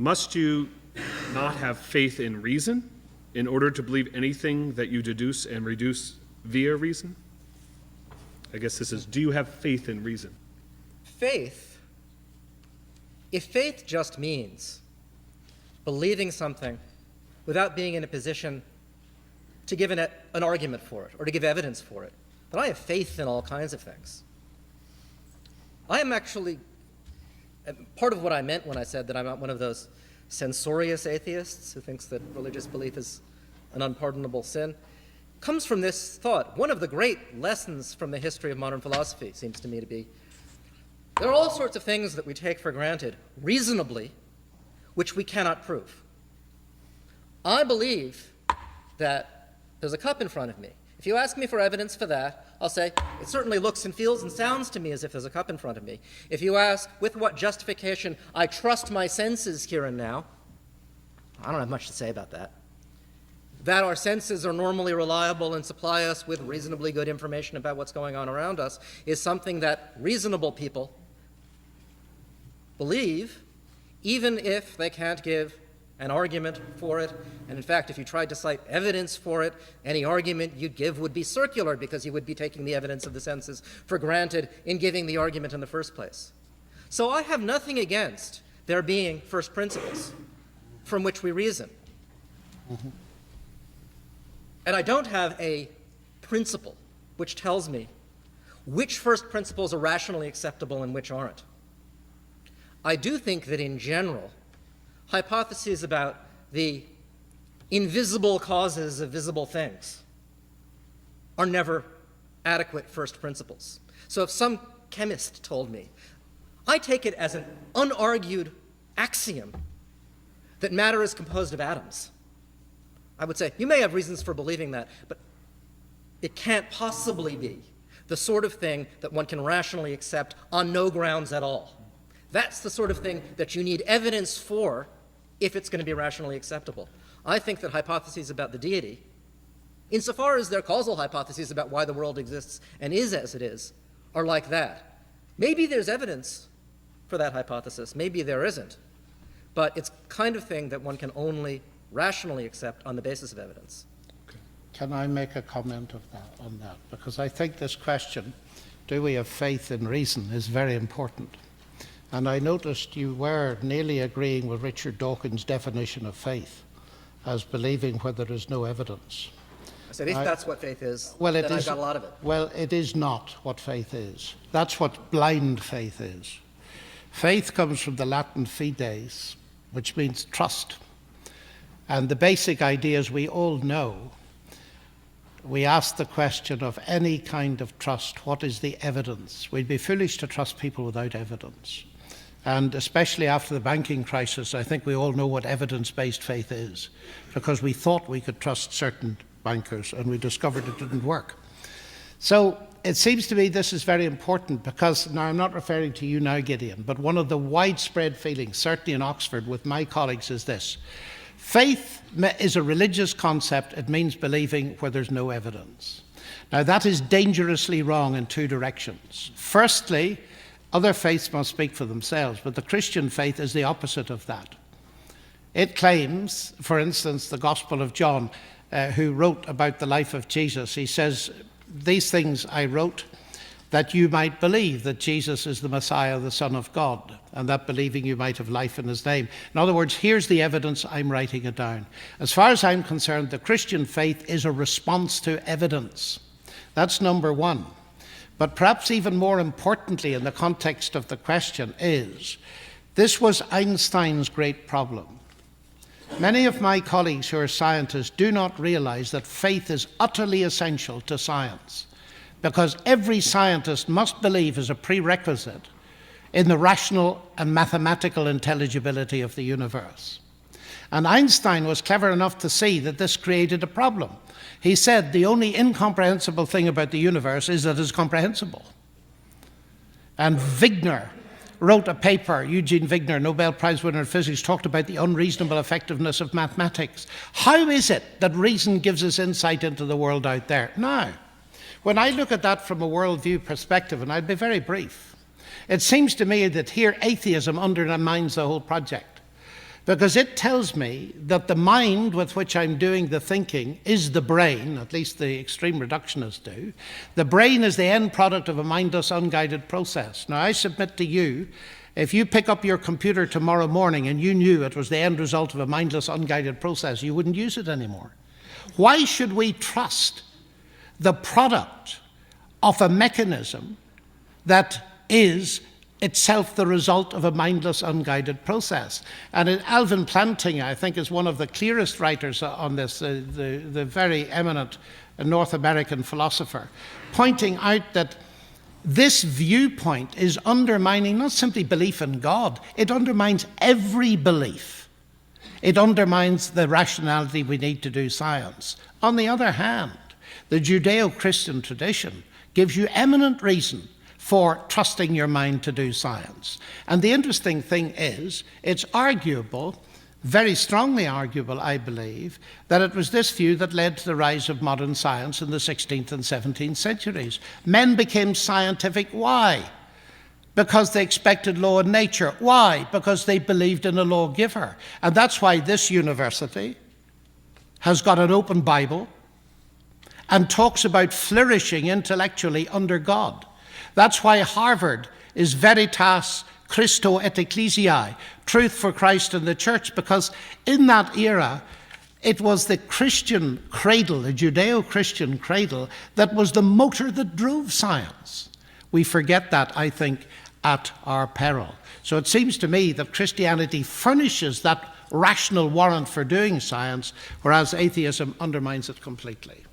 Must you not have faith in reason in order to believe anything that you deduce and reduce via reason? I guess this is, do you have faith in reason? Faith, if faith just means believing something without being in a position to give an argument for it or to give evidence for it, then I have faith in all kinds of things. I am actually, part of what I meant when I said that I'm not one of those censorious atheists who thinks that religious belief is an unpardonable sin, comes from this thought. One of the great lessons from the history of modern philosophy seems to me to be there are all sorts of things that we take for granted reasonably which we cannot prove. I believe that there's a cup in front of me. If you ask me for evidence for that, I'll say, it certainly looks and feels and sounds to me as if there's a cup in front of me. If you ask with what justification I trust my senses here and now, I don't have much to say about that. That our senses are normally reliable and supply us with reasonably good information about what's going on around us is something that reasonable people believe, even if they can't give an argument for it. And in fact, if you tried to cite evidence for it, any argument you'd give would be circular because you would be taking the evidence of the senses for granted in giving the argument in the first place. So I have nothing against there being first principles from which we reason. Mm-hmm. And I don't have a principle which tells me which first principles are rationally acceptable and which aren't. I do think that in general, hypotheses about the invisible causes of visible things are never adequate first principles. So if some chemist told me, I take it as an unargued axiom that matter is composed of atoms, I would say, you may have reasons for believing that, but it can't possibly be the sort of thing that one can rationally accept on no grounds at all. That's the sort of thing that you need evidence for if it's going to be rationally acceptable. I think that hypotheses about the deity, insofar as they're causal hypotheses about why the world exists and is as it is, are like that. Maybe there's evidence for that hypothesis, maybe there isn't, but it's the kind of thing that one can only rationally accept on the basis of evidence. Okay. Can I make a comment on that? Because I think this question, do we have faith in reason, is very important. And I noticed you were nearly agreeing with Richard Dawkins' definition of faith as believing where there is no evidence. I said, if that's what faith is, well, then I've got a lot of it. Well, it is not what faith is. That's what blind faith is. Faith comes from the Latin fides, which means trust. And the basic ideas we all know. We ask the question of any kind of trust, what is the evidence? We'd be foolish to trust people without evidence. And especially after the banking crisis, I think we all know what evidence-based faith is, because we thought we could trust certain bankers and we discovered it didn't work. So it seems to me this is very important because, now I'm not referring to you now, Gideon, but one of the widespread feelings, certainly in Oxford with my colleagues, is this. Faith is a religious concept. It means believing where there's no evidence. Now that is dangerously wrong in two directions. Firstly, other faiths must speak for themselves, but the Christian faith is the opposite of that. It claims, for instance, the Gospel of John, who wrote about the life of Jesus, he says, these things I wrote that you might believe that Jesus is the Messiah, the Son of God, and that believing you might have life in his name. In other words, here's the evidence, I'm writing it down. As far as I'm concerned, the Christian faith is a response to evidence. That's number one. But perhaps even more importantly in the context of the question is, this was Einstein's great problem. Many of my colleagues who are scientists do not realize that faith is utterly essential to science, because every scientist must believe as a prerequisite in the rational and mathematical intelligibility of the universe. And Einstein was clever enough to see that this created a problem. He said the only incomprehensible thing about the universe is that it's comprehensible. And Wigner wrote a paper, Eugene Wigner, Nobel Prize winner in physics, talked about the unreasonable effectiveness of mathematics. How is it that reason gives us insight into the world out there? Now, when I look at that from a worldview perspective, and I'll be very brief, it seems to me that here atheism undermines the whole project. because it tells me that the mind with which I'm doing the thinking is the brain, at least the extreme reductionists do. The brain is the end product of a mindless, unguided process. Now, I submit to you, if you pick up your computer tomorrow morning and you knew it was the end result of a mindless, unguided process, you wouldn't use it anymore. Why should we trust the product of a mechanism that is itself the result of a mindless, unguided process? And Alvin Plantinga, I think, is one of the clearest writers on this, the very eminent North American philosopher, pointing out that this viewpoint is undermining not simply belief in God, it undermines every belief. It undermines the rationality we need to do science. On the other hand, the Judeo-Christian tradition gives you eminent reason for trusting your mind to do science. And the interesting thing is, it's arguable, very strongly arguable, I believe, that it was this view that led to the rise of modern science in the 16th and 17th centuries. Men became scientific. Why? Because they expected law in nature. Why? Because they believed in a lawgiver. And that's why this university has got an open Bible and talks about flourishing intellectually under God. That's why Harvard is Veritas, Christo et Ecclesiae, truth for Christ and the church, because in that era, it was the Christian cradle, the Judeo-Christian cradle, that was the motor that drove science. We forget that, I think, at our peril. So it seems to me that Christianity furnishes that rational warrant for doing science, whereas atheism undermines it completely.